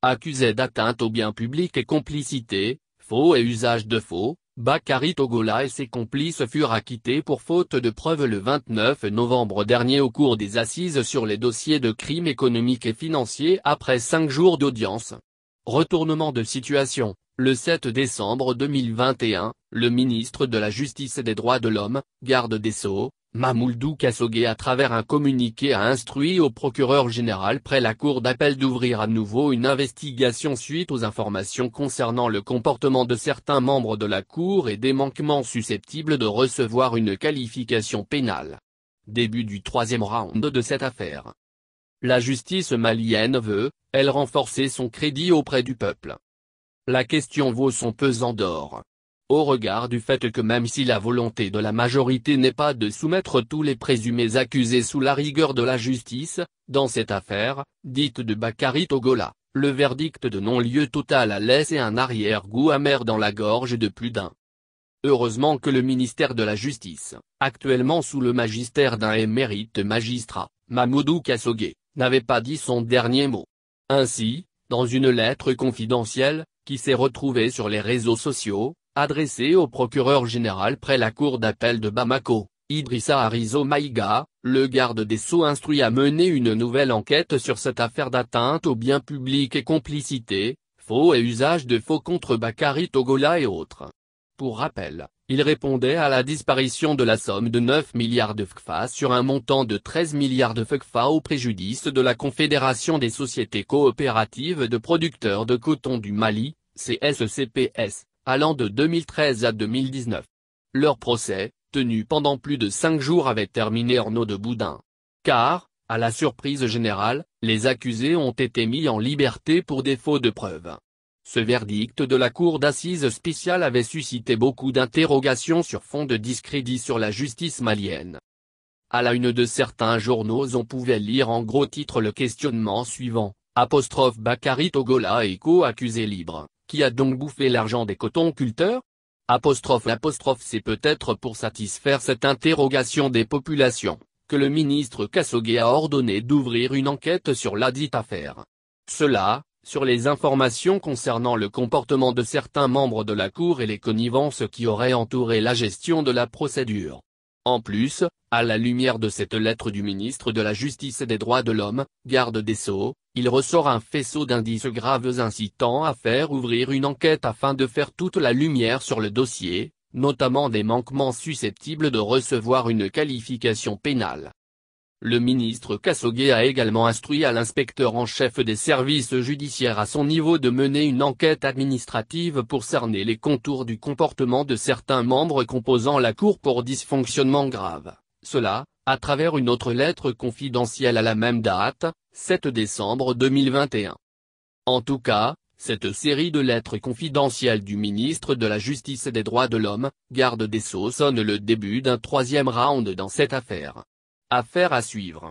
Accusé d'atteinte aux biens publics et complicité, faux et usage de faux, Bakary Togola et ses complices furent acquittés pour faute de preuves le 29 novembre dernier au cours des assises sur les dossiers de crimes économiques et financiers après 5 jours d'audience. Retournement de situation, le 7 décembre 2021, le ministre de la Justice et des Droits de l'Homme, garde des Sceaux, Mamoudou Kassogué à travers un communiqué a instruit au procureur général près la cour d'appel d'ouvrir à nouveau une investigation suite aux informations concernant le comportement de certains membres de la cour et des manquements susceptibles de recevoir une qualification pénale. Début du troisième round de cette affaire. La justice malienne veut, elle, renforcer son crédit auprès du peuple. La question vaut son pesant d'or. Au regard du fait que même si la volonté de la majorité n'est pas de soumettre tous les présumés accusés sous la rigueur de la justice, dans cette affaire, dite de Bakary Togola, le verdict de non-lieu total a laissé un arrière-goût amer dans la gorge de plus d'un. Heureusement que le ministère de la Justice, actuellement sous le magistère d'un émérite magistrat, Mamoudou Kassogué, n'avait pas dit son dernier mot. Ainsi, dans une lettre confidentielle, qui s'est retrouvée sur les réseaux sociaux, adressée au procureur général près la cour d'appel de Bamako, Idrissa Arizo Maïga, le garde des Sceaux instruit à mener une nouvelle enquête sur cette affaire d'atteinte aux biens publics et complicité, faux et usage de faux contre Bakary Togola et autres. Pour rappel, il répondait à la disparition de la somme de 9 milliards de FCFA sur un montant de 13 milliards de FCFA au préjudice de la Confédération des sociétés coopératives de producteurs de coton du Mali, CSCPS, allant de 2013 à 2019. Leur procès, tenu pendant plus de 5 jours, avait terminé en eau de boudin. Car, à la surprise générale, les accusés ont été mis en liberté pour défaut de preuves. Ce verdict de la cour d'assises spéciale avait suscité beaucoup d'interrogations sur fond de discrédit sur la justice malienne. À la une de certains journaux on pouvait lire en gros titre le questionnement suivant, Bakary Togola est co-accusé libre, qui a donc bouffé l'argent des cotonculteurs ? C'est peut-être pour satisfaire cette interrogation des populations, que le ministre Kassogué a ordonné d'ouvrir une enquête sur ladite affaire. Cela, sur les informations concernant le comportement de certains membres de la Cour et les connivences qui auraient entouré la gestion de la procédure. En plus, à la lumière de cette lettre du ministre de la Justice et des Droits de l'Homme, garde des Sceaux, il ressort un faisceau d'indices graves incitant à faire ouvrir une enquête afin de faire toute la lumière sur le dossier, notamment des manquements susceptibles de recevoir une qualification pénale. Le ministre Kassogué a également instruit à l'inspecteur en chef des services judiciaires à son niveau de mener une enquête administrative pour cerner les contours du comportement de certains membres composant la Cour pour dysfonctionnement grave, cela, à travers une autre lettre confidentielle à la même date, 7 décembre 2021. En tout cas, cette série de lettres confidentielles du ministre de la Justice et des Droits de l'Homme, garde des Sceaux, sonne le début d'un troisième round dans cette affaire. Affaire à suivre.